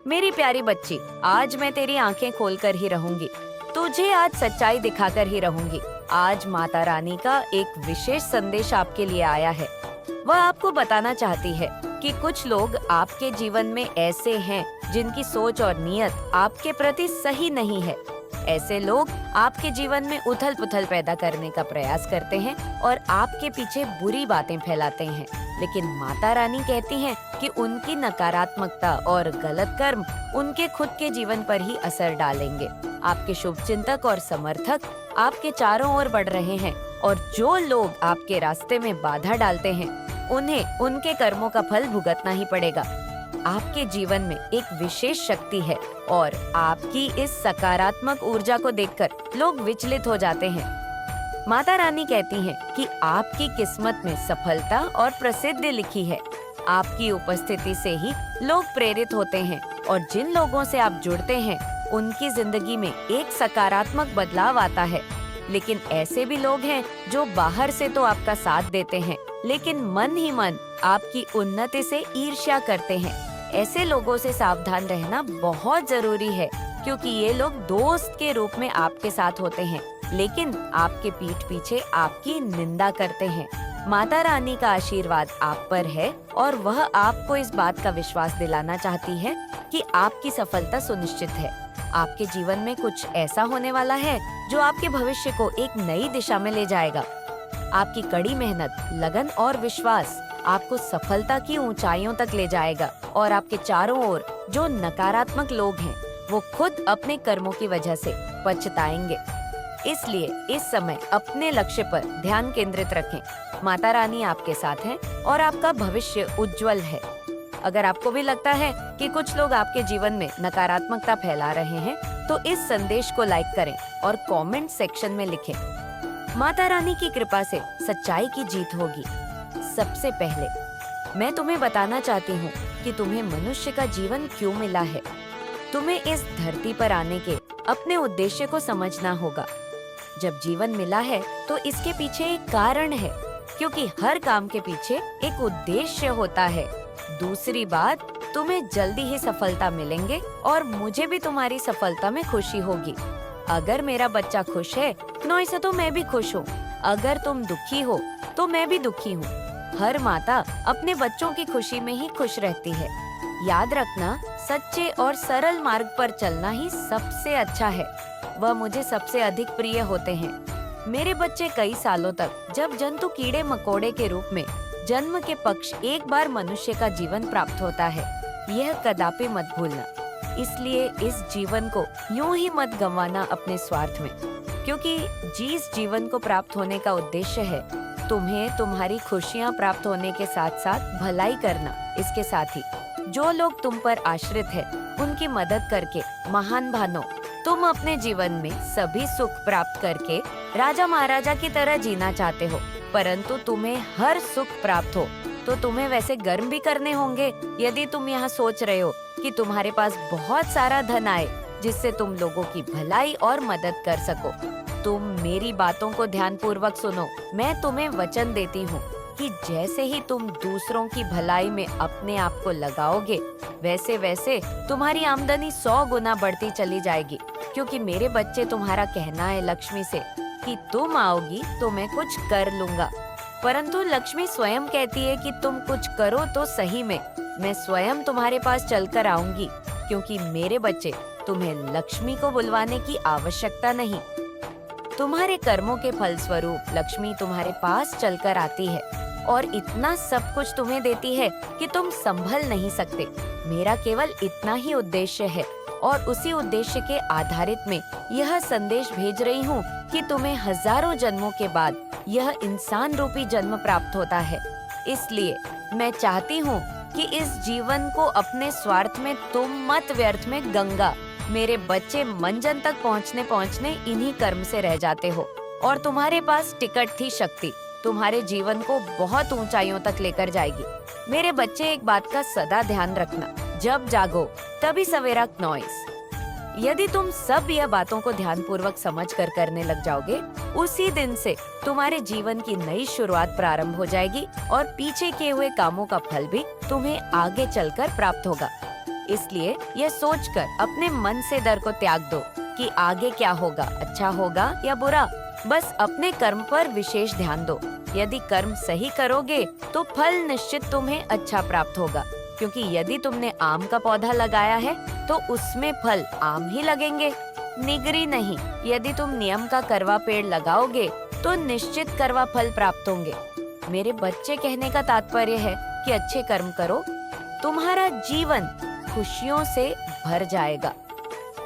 मेरी प्यारी बच्ची, आज मैं तेरी आंखें खोलकर ही रहूंगी। तुझे आज सच्चाई दिखाकर ही रहूंगी। आज माता रानी का एक विशेष संदेश आपके लिए आया है। वह आपको बताना चाहती है कि कुछ लोग आपके जीवन में ऐसे हैं जिनकी सोच और नियत आपके प्रति सही नहीं है। ऐसे लोग आपके जीवन में उथल पुथल पैदा करने का प्रयास करते हैं और आपके पीछे बुरी बातें फैलाते हैं। लेकिन माता रानी कहती हैं कि उनकी नकारात्मकता और गलत कर्म उनके खुद के जीवन पर ही असर डालेंगे। आपके शुभचिंतक और समर्थक आपके चारों ओर बढ़ रहे हैं और जो लोग आपके रास्ते में बाधा डालते हैं उन्हें उनके कर्मों का फल भुगतना ही पड़ेगा। आपके जीवन में एक विशेष शक्ति है और आपकी इस सकारात्मक ऊर्जा को देखकर लोग विचलित हो जाते हैं। माता रानी कहती हैं कि आपकी किस्मत में सफलता और प्रसिद्धि लिखी है। आपकी उपस्थिति से ही लोग प्रेरित होते हैं और जिन लोगों से आप जुड़ते हैं उनकी जिंदगी में एक सकारात्मक बदलाव आता है। लेकिन ऐसे भी लोग हैं जो बाहर से तो आपका साथ देते हैं लेकिन मन ही मन आपकी उन्नति से ईर्ष्या करते हैं। ऐसे लोगों से सावधान रहना बहुत जरूरी है क्योंकि ये लोग दोस्त के रूप में आपके साथ होते हैं लेकिन आपके पीठ पीछे आपकी निंदा करते हैं। माता रानी का आशीर्वाद आप पर है और वह आपको इस बात का विश्वास दिलाना चाहती है कि आपकी सफलता सुनिश्चित है। आपके जीवन में कुछ ऐसा होने वाला है जो आपके भविष्य को एक नई दिशा में ले जाएगा। आपकी कड़ी मेहनत, लगन और विश्वास आपको सफलता की ऊंचाइयों तक ले जाएगा और आपके चारों ओर जो नकारात्मक लोग हैं वो खुद अपने कर्मों की वजह से पछताएंगे। इसलिए इस समय अपने लक्ष्य पर ध्यान केंद्रित रखें। माता रानी आपके साथ हैं और आपका भविष्य उज्जवल है। अगर आपको भी लगता है कि कुछ लोग आपके जीवन में नकारात्मकता फैला रहे हैं तो इस संदेश को लाइक करें और कमेंट सेक्शन में लिखें। माता रानी की कृपा से सच्चाई की जीत होगी। सबसे पहले मैं तुम्हें बताना चाहती हूँ कि तुम्हें मनुष्य का जीवन क्यों मिला है। तुम्हें इस धरती पर आने के अपने उद्देश्य को समझना होगा। जब जीवन मिला है तो इसके पीछे एक कारण है क्योंकि हर काम के पीछे एक उद्देश्य होता है। दूसरी बात, तुम्हें जल्दी ही सफलता मिलेंगे और मुझे भी तुम्हारी सफलता में खुशी होगी। अगर मेरा बच्चा खुश है नॉइसा तो मैं भी खुश हूँ। अगर तुम दुखी हो तो मैं भी दुखी हूँ। हर माता अपने बच्चों की खुशी में ही खुश रहती है। याद रखना, सच्चे और सरल मार्ग पर चलना ही सबसे अच्छा है। वह मुझे सबसे अधिक प्रिय होते हैं। मेरे बच्चे कई सालों तक जब जंतु कीड़े मकोड़े के रूप में जन्म के पक्ष एक बार मनुष्य का जीवन प्राप्त होता है, यह कदापि मत भूलना। इसलिए इस जीवन को यूं ही मत गंवाना अपने स्वार्थ में, क्योंकि जिस जीवन को प्राप्त होने का उद्देश्य है तुम्हें तुम्हारी खुशियां प्राप्त होने के साथ साथ भलाई करना। इसके साथ ही जो लोग तुम पर आश्रित है उनकी मदद करके महान बनो। तुम अपने जीवन में सभी सुख प्राप्त करके राजा महाराजा की तरह जीना चाहते हो, परंतु तुम्हें हर सुख प्राप्त हो तो तुम्हें वैसे कर्म भी करने होंगे। यदि तुम यहाँ सोच रहे हो कि तुम्हारे पास बहुत सारा धन आए जिससे तुम लोगों की भलाई और मदद कर सको, तुम मेरी बातों को ध्यानपूर्वक सुनो। मैं तुम्हें वचन देती हूँ कि जैसे ही तुम दूसरों की भलाई में अपने आप को लगाओगे वैसे वैसे तुम्हारी आमदनी 100 गुना बढ़ती चली जाएगी। क्योंकि मेरे बच्चे, तुम्हारा कहना है लक्ष्मी से कि तुम आओगी तो मैं कुछ कर लूंगा, परंतु लक्ष्मी स्वयं कहती है कि तुम कुछ करो तो सही में मैं स्वयं तुम्हारे पास चलकर आऊंगी। क्योंकि मेरे बच्चे, तुम्हें लक्ष्मी को बुलवाने की आवश्यकता नहीं। तुम्हारे कर्मों के फलस्वरूप लक्ष्मी तुम्हारे पास चलकर आती है और इतना सब कुछ तुम्हें देती है कि तुम संभल नहीं सकते। मेरा केवल इतना ही उद्देश्य है और उसी उद्देश्य के आधारित में यह संदेश भेज रही हूँ कि तुम्हें हजारों जन्मों के बाद यह इंसान रूपी जन्म प्राप्त होता है। इसलिए मैं चाहती हूँ कि इस जीवन को अपने स्वार्थ में तुम मत व्यर्थ में गंगा। मेरे बच्चे मंजन तक पहुँचने इन्हीं कर्म से रह जाते हो और तुम्हारे पास टिकट थी शक्ति तुम्हारे जीवन को बहुत ऊंचाइयों तक लेकर जाएगी। मेरे बच्चे, एक बात का सदा ध्यान रखना, जब जागो तभी सवेरा नॉइस। यदि तुम सब यह बातों को ध्यानपूर्वक समझ कर करने लग जाओगे, उसी दिन से तुम्हारे जीवन की नई शुरुआत प्रारंभ हो जाएगी और पीछे किए हुए कामों का फल भी तुम्हें आगे चलकर प्राप्त होगा। इसलिए ये सोचकर अपने मन से डर को त्याग दो कि आगे क्या होगा, अच्छा होगा या बुरा। बस अपने कर्म पर विशेष ध्यान दो। यदि कर्म सही करोगे तो फल निश्चित तुम्हें अच्छा प्राप्त होगा, क्योंकि यदि तुमने आम का पौधा लगाया है तो उसमें फल आम ही लगेंगे, निगरी नहीं। यदि तुम नियम का करवा पेड़ लगाओगे तो निश्चित करवा फल प्राप्त होंगे। मेरे बच्चे, कहने का तात्पर्य है कि अच्छे कर्म करो, तुम्हारा जीवन खुशियों से भर जाएगा।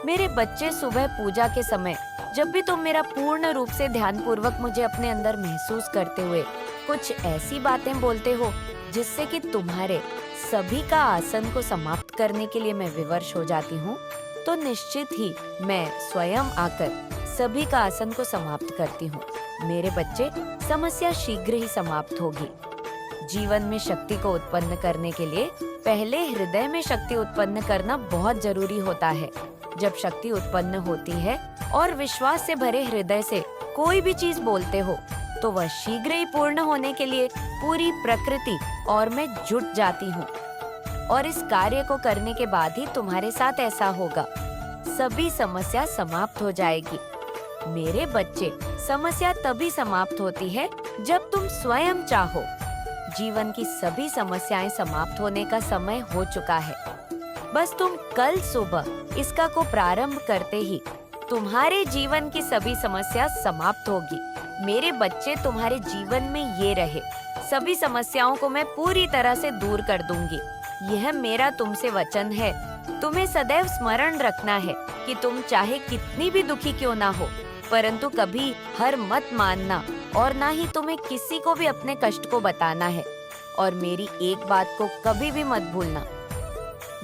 मेरे बच्चे, सुबह पूजा के समय जब भी तुम मेरा पूर्ण रूप से ध्यान पूर्वक मुझे अपने अंदर महसूस करते हुए कुछ ऐसी बातें बोलते हो जिससे कि तुम्हारे सभी का आसन को समाप्त करने के लिए मैं विवश हो जाती हूँ, तो निश्चित ही मैं स्वयं आकर सभी का आसन को समाप्त करती हूँ। मेरे बच्चे, समस्या शीघ्र ही समाप्त होगी। जीवन में शक्ति को उत्पन्न करने के लिए पहले हृदय में शक्ति उत्पन्न करना बहुत जरूरी होता है। जब शक्ति उत्पन्न होती है और विश्वास से भरे हृदय से कोई भी चीज बोलते हो तो वह शीघ्र ही पूर्ण होने के लिए पूरी प्रकृति और मैं जुट जाती हूँ। और इस कार्य को करने के बाद ही तुम्हारे साथ ऐसा होगा, सभी समस्या समाप्त हो जाएगी। मेरे बच्चे, समस्या तभी समाप्त होती है जब तुम स्वयं चाहो। जीवन की सभी समस्याएं समाप्त होने का समय हो चुका है। बस तुम कल सुबह इसका को प्रारंभ करते ही तुम्हारे जीवन की सभी समस्या समाप्त होगी। मेरे बच्चे, तुम्हारे जीवन में ये रहे, सभी समस्याओं को मैं पूरी तरह से दूर कर दूंगी। यह मेरा तुमसे वचन है। तुम्हें सदैव स्मरण रखना है कि तुम चाहे कितनी भी दुखी क्यों ना हो, परंतु कभी हार मत मानना और ना ही तुम्हें किसी को भी अपने कष्ट को बताना है। और मेरी एक बात को कभी भी मत भूलना,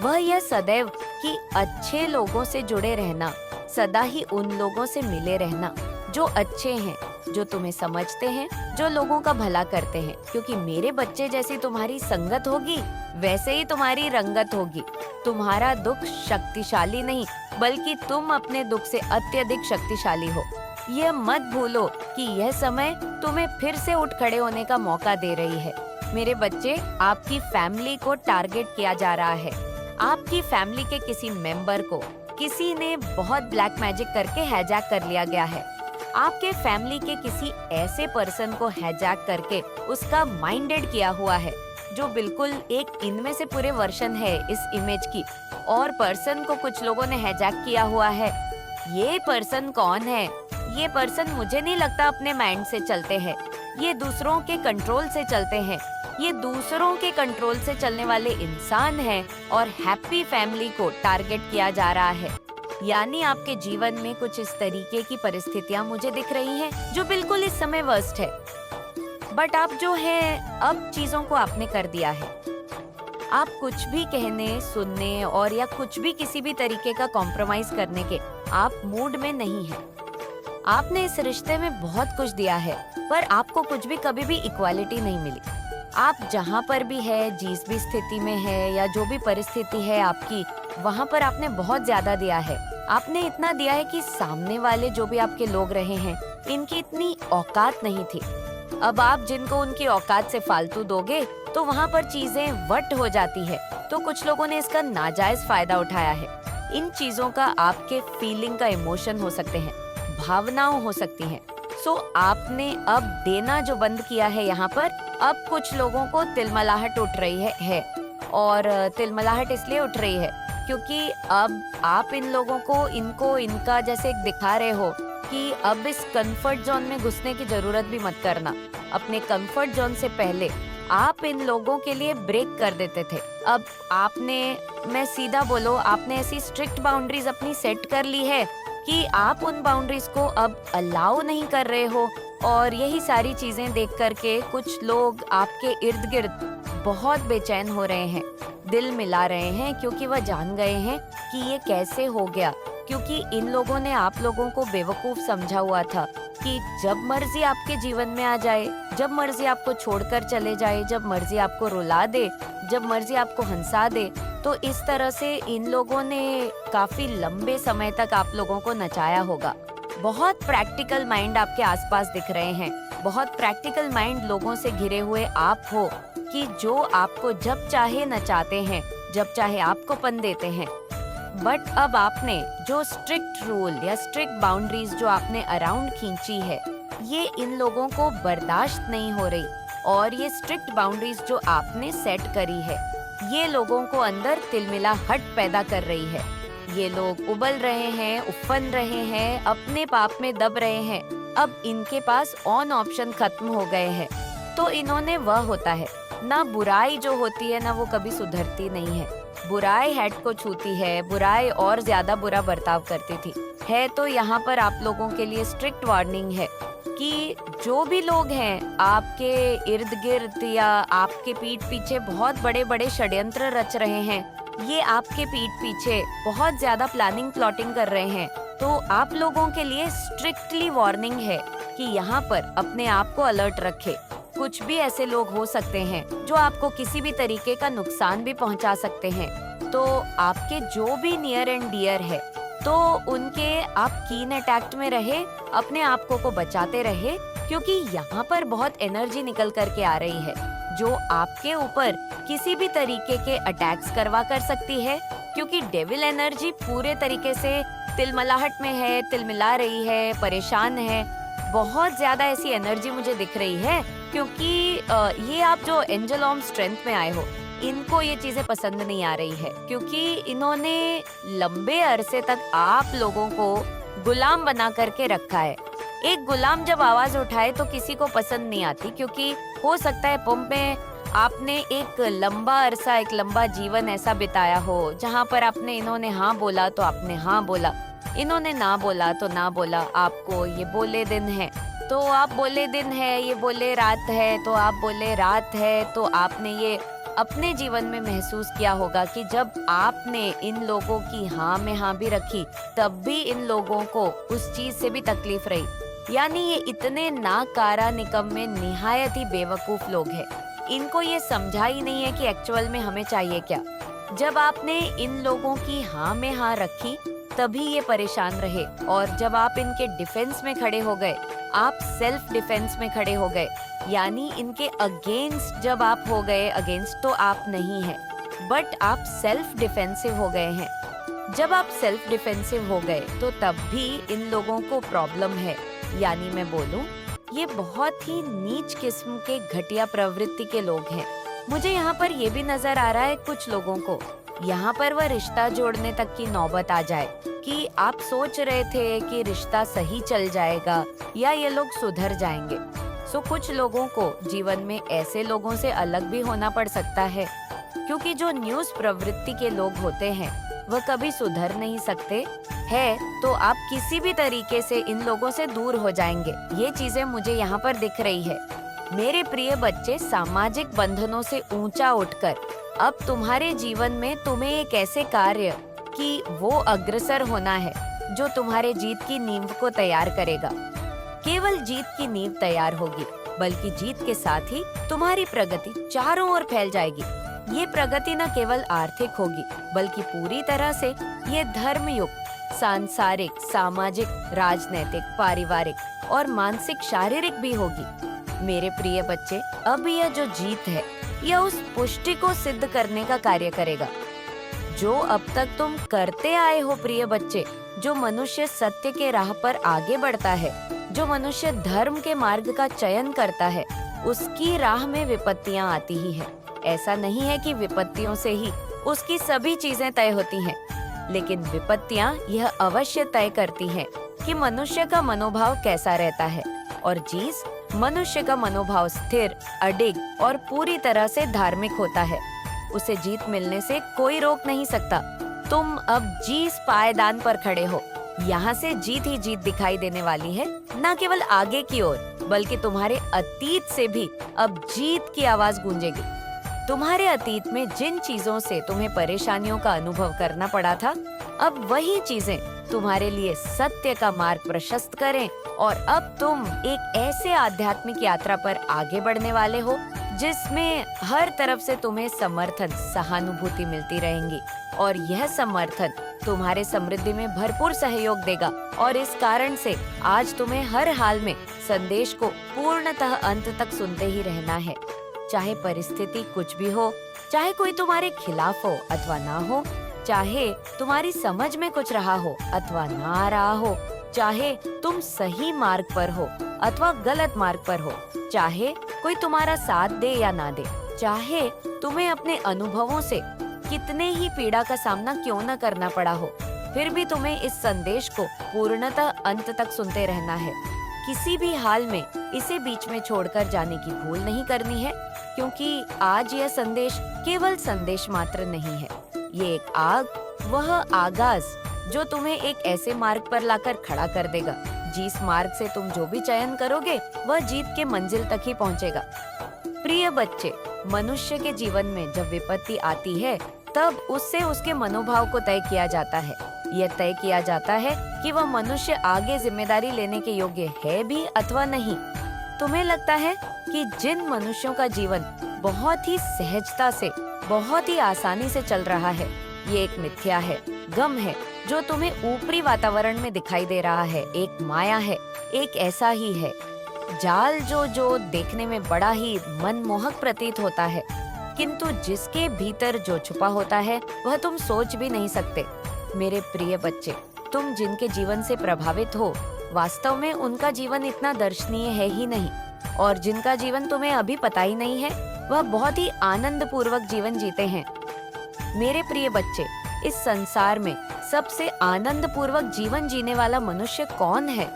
वह यह सदैव कि अच्छे लोगों से जुड़े रहना, सदा ही उन लोगों से मिले रहना जो अच्छे हैं, जो तुम्हें समझते हैं, जो लोगों का भला करते हैं। क्योंकि मेरे बच्चे, जैसी तुम्हारी संगत होगी वैसे ही तुम्हारी रंगत होगी। तुम्हारा दुख शक्तिशाली नहीं, बल्कि तुम अपने दुख से अत्यधिक शक्तिशाली हो। यह मत भूलो कि यह समय तुम्हें फिर से उठ खड़े होने का मौका दे रही है। मेरे बच्चे, आपकी फैमिली को टारगेट किया जा रहा है। आपकी फैमिली के किसी मेंबर को किसी ने बहुत ब्लैक मैजिक करके हैजैक कर लिया गया है। आपके फैमिली के किसी ऐसे पर्सन को हैजैक करके उसका माइंडेड किया हुआ है, जो बिल्कुल एक इनमें से पूरे वर्जन है इस इमेज की। और पर्सन को कुछ लोगों ने हैजैक किया हुआ है। ये पर्सन कौन है? ये पर्सन मुझे नहीं लगता अपने माइंड से चलते हैं। ये दूसरों के कंट्रोल से चलते हैं। ये दूसरों के कंट्रोल से चलने वाले इंसान हैं और हैप्पी फैमिली को टारगेट किया जा रहा है। यानी आपके जीवन में कुछ इस तरीके की परिस्थितियां मुझे दिख रही हैं जो बिल्कुल इस समय वर्स्ट है। बट आप जो है, अब चीजों को आपने कर दिया है। आप कुछ भी कहने, सुनने और या कुछ भी किसी भी तरीके का कॉम्प्रोमाइज करने के आप मूड में नहीं हैं। आपने इस रिश्ते में बहुत कुछ दिया है, पर आपको कुछ भी कभी भी इक्वालिटी नहीं मिली। आप जहाँ पर भी है, जिस भी स्थिति में है या जो भी परिस्थिति है आपकी, वहाँ पर आपने बहुत ज्यादा दिया है। आपने इतना दिया है कि सामने वाले जो भी आपके लोग रहे हैं, इनकी इतनी औकात नहीं थी। अब आप जिनको उनकी औकात से फालतू दोगे तो वहाँ पर चीजें वट हो जाती है। तो कुछ लोगों ने इसका नाजायज फायदा उठाया है। इन चीजों का आपके फीलिंग का इमोशन हो सकते हैं, भावनाओं हो सकती हैं। सो आपने अब देना जो बंद किया है यहाँ पर, अब कुछ लोगों को तिलमलाहट उठ रही है। और तिलमलाहट इसलिए उठ रही है क्योंकि अब आप इन लोगों को इनका जैसे दिखा रहे हो कि अब इस कंफर्ट जोन में घुसने की जरूरत भी मत करना। अपने कंफर्ट जोन से पहले आप इन लोगों के लिए ब्रेक कर देते थे। अब आपने, मैं सीधा बोलो, आपने ऐसी स्ट्रिक्ट बाउंड्रीज अपनी सेट कर ली है कि आप उन बाउंड्रीज को अब अलाउ नहीं कर रहे हो। और यही सारी चीजें देख करके कुछ लोग आपके इर्द गिर्द बहुत बेचैन हो रहे हैं, दिल मिला रहे हैं, क्योंकि वह जान गए हैं कि ये कैसे हो गया। क्योंकि इन लोगों ने आप लोगों को बेवकूफ समझा हुआ था कि जब मर्जी आपके जीवन में आ जाए, जब मर्जी आपको छोड़कर चले जाए, जब मर्जी आपको रुला दे, जब मर्जी आपको हंसा दे। तो इस तरह से इन लोगों ने काफी लंबे समय तक आप लोगों को नचाया होगा। बहुत प्रैक्टिकल माइंड आपके आसपास दिख रहे हैं। बहुत प्रैक्टिकल माइंड लोगों से घिरे हुए आप हो कि जो आपको जब चाहे नचाते हैं, जब चाहे आपको पन देते हैं। बट अब आपने जो स्ट्रिक्ट रूल या स्ट्रिक्ट बाउंड्रीज जो आपने अराउंड खींची है, ये इन लोगों को बर्दाश्त नहीं हो रही, और ये स्ट्रिक्ट बाउंड्रीज जो आपने सेट करी है, ये लोगों को अंदर तिलमिलाहट पैदा कर रही है। ये लोग उबल रहे हैं, उफन रहे हैं, अपने पाप में दब रहे हैं। अब इनके पास ऑन ऑप्शन खत्म हो गए हैं, तो इन्होंने वह होता है ना, बुराई जो होती है ना, वो कभी सुधरती नहीं है। बुराई हेड को छूती है, बुराई और ज्यादा बुरा बर्ताव करती थी। है तो यहाँ पर आप लोगों के लिए स्ट्रिक्ट वार्निंग है कि जो भी लोग हैं आपके इर्द गिर्द या आपके पीठ पीछे बहुत बड़े बड़े षड्यंत्र रच रहे हैं, ये आपके पीठ पीछे बहुत ज्यादा प्लानिंग प्लॉटिंग कर रहे हैं, तो आप लोगों के लिए स्ट्रिक्टली वार्निंग है कि यहाँ पर अपने आप को अलर्ट रखे। कुछ भी ऐसे लोग हो सकते हैं जो आपको किसी भी तरीके का नुकसान भी पहुँचा सकते हैं। तो आपके जो भी नियर एंड डियर है, तो उनके आप कीन अटैक्ट में रहे, अपने आप को बचाते रहे, क्योंकि यहाँ पर बहुत एनर्जी निकल करके आ रही है जो आपके ऊपर किसी भी तरीके के अटैक्स करवा कर सकती है। क्योंकि डेविल एनर्जी पूरे तरीके से तिलमिलाहट में है, तिलमिला रही है, परेशान है। बहुत ज्यादा ऐसी एनर्जी मुझे दिख रही है, क्योंकि ये आप जो एंजल ऑफ स्ट्रेंथ में आए हो, इनको ये चीजें पसंद नहीं आ रही है, क्योंकि इन्होंने लंबे अरसे तक आप लोगों को गुलाम बना करके रखा है। एक गुलाम जब आवाज उठाए तो किसी को पसंद नहीं आती, क्योंकि हो सकता है पंप में आपने एक लंबा अरसा, एक लंबा जीवन ऐसा बिताया हो जहाँ पर आपने, इन्होंने हाँ बोला तो आपने हाँ बोला, इन्होंने ना बोला तो ना बोला। आपको ये बोले दिन है तो आप बोले दिन है, ये बोले रात है तो आप बोले रात है। तो आपने ये अपने जीवन में महसूस किया होगा कि जब आपने इन लोगों की हाँ में हाँ भी रखी, तब भी इन लोगों को उस चीज से भी तकलीफ रही। यानी ये इतने नाकारा, निकम्मे, निहायत ही बेवकूफ लोग हैं। इनको ये समझा ही नहीं है कि एक्चुअल में हमें चाहिए क्या। जब आपने इन लोगों की हाँ में हाँ रखी, तभी ये परेशान रहे, और जब आप इनके डिफेंस में खड़े हो गए, आप सेल्फ डिफेंस में खड़े हो गए, यानी इनके अगेंस्ट जब आप हो गए, अगेंस्ट तो आप नहीं है, बट आप सेल्फ डिफेंसिव हो गए हैं। जब आप सेल्फ डिफेंसिव हो गए तो तब भी इन लोगों को प्रॉब्लम है। यानी मैं बोलूं, ये बहुत ही नीच किस्म के घटिया प्रवृत्ति के लोग हैं। मुझे यहाँ पर ये भी नजर आ रहा है कुछ लोगों को यहाँ पर वह रिश्ता जोड़ने तक की नौबत आ जाए कि आप सोच रहे थे कि रिश्ता सही चल जाएगा या ये लोग सुधर जाएंगे। सो कुछ लोगों को जीवन में ऐसे लोगों से अलग भी होना पड़ सकता है, क्योंकि जो न्यूज़ प्रवृत्ति के लोग होते हैं वह कभी सुधर नहीं सकते है। तो आप किसी भी तरीके से इन लोगों से दूर हो जाएंगे। ये चीजें मुझे यहाँ पर दिख रही है। मेरे प्रिय बच्चे, सामाजिक बंधनों से ऊंचा उठकर अब तुम्हारे जीवन में तुम्हें एक ऐसे कार्य कि वो अग्रसर होना है जो तुम्हारे जीत की नींव को तैयार करेगा। केवल जीत की नींव तैयार होगी, बल्कि जीत के साथ ही तुम्हारी प्रगति चारों ओर फैल जाएगी। ये प्रगति न केवल आर्थिक होगी, बल्कि पूरी तरह से ये धर्मयुक्त, सांसारिक, सामाजिक, राजनैतिक, पारिवारिक और मानसिक, शारीरिक भी होगी। मेरे प्रिय बच्चे, अब यह जो जीत है, यह उस पुष्टि को सिद्ध करने का कार्य करेगा जो अब तक तुम करते आए हो। प्रिय बच्चे, जो मनुष्य सत्य के राह पर आगे बढ़ता है, जो मनुष्य धर्म के मार्ग का चयन करता है, उसकी राह में विपत्तियां आती ही हैं। ऐसा नहीं है कि विपत्तियों से ही उसकी सभी चीजें तय होती हैं, लेकिन विपत्तियां यह अवश्य तय करती हैं कि मनुष्य का मनोभाव कैसा रहता है। और जिस मनुष्य का मनोभाव स्थिर, अडिग और पूरी तरह से धार्मिक होता है, उसे जीत मिलने से कोई रोक नहीं सकता। तुम अब जिस पायदान पर खड़े हो, यहाँ से जीत ही जीत दिखाई देने वाली है। न केवल आगे की ओर, बल्कि तुम्हारे अतीत से भी अब जीत की आवाज गूंजेगी। तुम्हारे अतीत में जिन चीजों से तुम्हें परेशानियों का अनुभव करना पड़ा था, अब वही चीजें तुम्हारे लिए सत्य का मार्ग प्रशस्त करें, और अब तुम एक ऐसे आध्यात्मिक यात्रा पर आगे बढ़ने वाले हो जिसमें हर तरफ से तुम्हें समर्थन, सहानुभूति मिलती रहेंगी, और यह समर्थन तुम्हारे समृद्धि में भरपूर सहयोग देगा। और इस कारण से आज तुम्हें हर हाल में संदेश को पूर्णतः अंत तक सुनते ही रहना है। चाहे परिस्थिति कुछ भी हो, चाहे कोई तुम्हारे खिलाफ हो अथवा ना हो, चाहे तुम्हारी समझ में कुछ रहा हो अथवा ना आ रहा हो, चाहे तुम सही मार्ग पर हो अथवा गलत मार्ग पर हो, चाहे कोई तुम्हारा साथ दे या ना दे, चाहे तुम्हें अपने अनुभवों से कितने ही पीड़ा का सामना क्यों न करना पड़ा हो, फिर भी तुम्हें इस संदेश को पूर्णतः अंत तक सुनते रहना है। किसी भी हाल में इसे बीच में छोड़कर जाने की भूल नहीं करनी है, क्योंकि आज यह संदेश केवल संदेश मात्र नहीं है। ये एक आग, वह आगाज जो तुम्हें एक ऐसे मार्ग पर लाकर खड़ा कर देगा जिस मार्ग से तुम जो भी चयन करोगे वह जीत के मंजिल तक ही पहुंचेगा। प्रिय बच्चे, मनुष्य के जीवन में जब विपत्ति आती है तब उससे उसके मनोभाव को तय किया जाता है। यह तय किया जाता है कि वह मनुष्य आगे जिम्मेदारी लेने के योग्य है भी अथवा नहीं। तुम्हें लगता है कि जिन मनुष्यों का जीवन बहुत ही सहजता से, बहुत ही आसानी से चल रहा है, ये एक मिथ्या है, गम है जो तुम्हें ऊपरी वातावरण में दिखाई दे रहा है, एक माया है, एक ऐसा ही है जाल जो देखने में बड़ा ही मनमोहक प्रतीत होता है, किंतु जिसके भीतर जो छुपा होता है वह तुम सोच भी नहीं सकते। मेरे प्रिय बच्चे, तुम जिनके जीवन से प्रभावित हो, वास्तव में उनका जीवन इतना दर्शनीय है ही नहीं, और जिनका जीवन तुम्हें अभी पता ही नहीं है वह बहुत ही आनंद पूर्वक जीवन जीते हैं। मेरे प्रिय बच्चे, इस संसार में सबसे आनंद पूर्वक जीवन जीने वाला मनुष्य कौन है?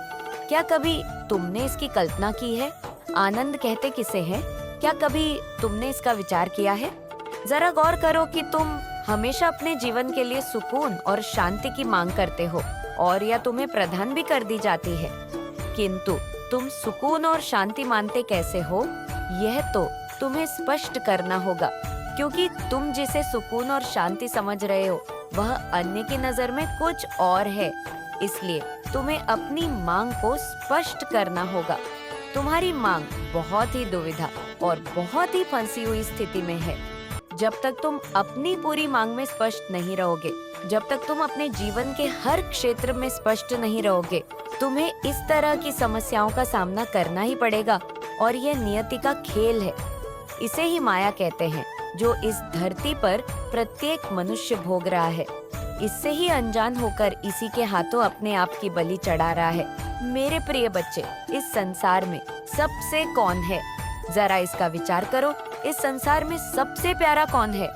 क्या कभी तुमने इसकी कल्पना की है? आनंद कहते किसे हैं? क्या कभी तुमने इसका विचार किया है? जरा गौर करो कि तुम हमेशा अपने जीवन के लिए सुकून और शांति की मांग करते हो, और यह तुम्हें प्रदान भी कर दी जाती है, किंतु तुम सुकून और शांति मानते कैसे हो, यह तो तुम्हें स्पष्ट करना होगा, क्योंकि तुम जिसे सुकून और शांति समझ रहे हो वह अन्य की नजर में कुछ और है। इसलिए तुम्हें अपनी मांग को स्पष्ट करना होगा। तुम्हारी मांग बहुत ही दुविधा और बहुत ही फंसी हुई स्थिति में है। जब तक तुम अपनी पूरी मांग में स्पष्ट नहीं रहोगे, जब तक तुम अपने जीवन के हर क्षेत्र में स्पष्ट नहीं रहोगे, तुम्हें इस तरह की समस्याओं का सामना करना ही पड़ेगा, और यह नियति का खेल है। इसे ही माया कहते हैं, जो इस धरती पर प्रत्येक मनुष्य भोग रहा है। इससे ही अनजान होकर इसी के हाथों अपने आप की बलि चढ़ा रहा है। मेरे प्रिय बच्चे, इस संसार में सबसे कौन है? जरा इसका विचार करो। इस संसार में सबसे प्यारा कौन है?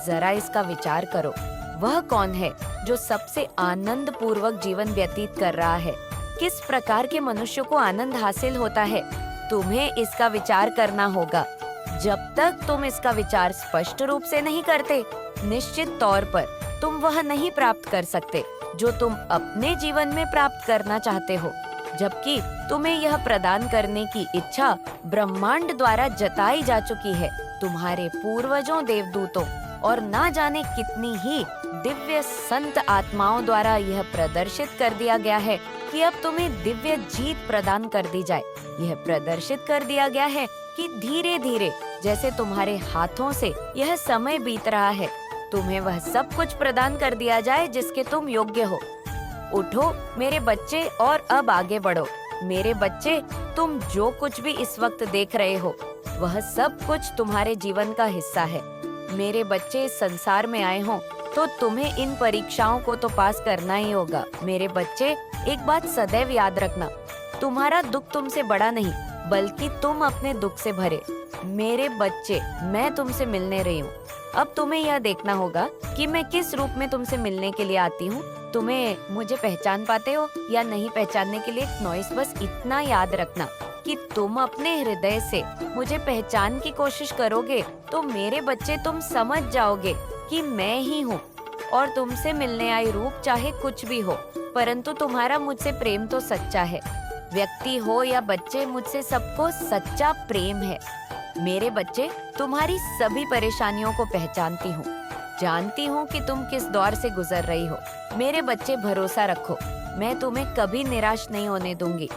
जरा इसका विचार करो। वह कौन है जो सबसे आनंद पूर्वक जीवन व्यतीत कर रहा है? किस प्रकार के मनुष्य को आनंद हासिल होता है? तुम्हें इसका विचार करना होगा। जब तक तुम इसका विचार स्पष्ट रूप से नहीं करते, निश्चित तौर पर तुम वह नहीं प्राप्त कर सकते जो तुम अपने जीवन में प्राप्त करना चाहते हो, जबकि तुम्हें यह प्रदान करने की इच्छा ब्रह्मांड द्वारा जताई जा चुकी है। तुम्हारे पूर्वजों, देवदूतों और ना जाने कितनी ही दिव्य संत आत्माओं द्वारा यह प्रदर्शित कर दिया गया है कि अब तुम्हें दिव्य जीत प्रदान कर दी जाए। यह प्रदर्शित कर दिया गया है कि धीरे धीरे जैसे तुम्हारे हाथों से यह समय बीत रहा है, तुम्हें वह सब कुछ प्रदान कर दिया जाए जिसके तुम योग्य हो। उठो मेरे बच्चे और अब आगे बढ़ो। मेरे बच्चे, तुम जो कुछ भी इस वक्त देख रहे हो वह सब कुछ तुम्हारे जीवन का हिस्सा है। मेरे बच्चे, इस संसार में आए हो तो तुम्हें इन परीक्षाओं को तो पास करना ही होगा। मेरे बच्चे, एक बात सदैव याद रखना, तुम्हारा दुख तुमसे बड़ा नहीं बल्कि तुम अपने दुख से भरे। मेरे बच्चे, मैं तुमसे मिलने रही हूँ। अब तुम्हें यह देखना होगा कि मैं किस रूप में तुमसे मिलने के लिए आती हूँ। तुम्हें मुझे पहचान पाते हो या नहीं पहचानने के लिए एक नॉइस, बस इतना याद रखना कि तुम अपने हृदय से मुझे पहचान की कोशिश करोगे तो मेरे बच्चे तुम समझ जाओगे कि मैं ही हूँ, और तुमसे मिलने आई रूप चाहे कुछ भी हो, परंतु तुम्हारा मुझसे प्रेम तो सच्चा है। व्यक्ति हो या बच्चे, मुझसे सबको सच्चा प्रेम है। मेरे बच्चे, तुम्हारी सभी परेशानियों को पहचानती हूँ, जानती हूँ कि तुम किस दौर से गुजर रही हो। मेरे बच्चे, भरोसा रखो, मैं तुम्हें कभी निराश नहीं होने दूंगी।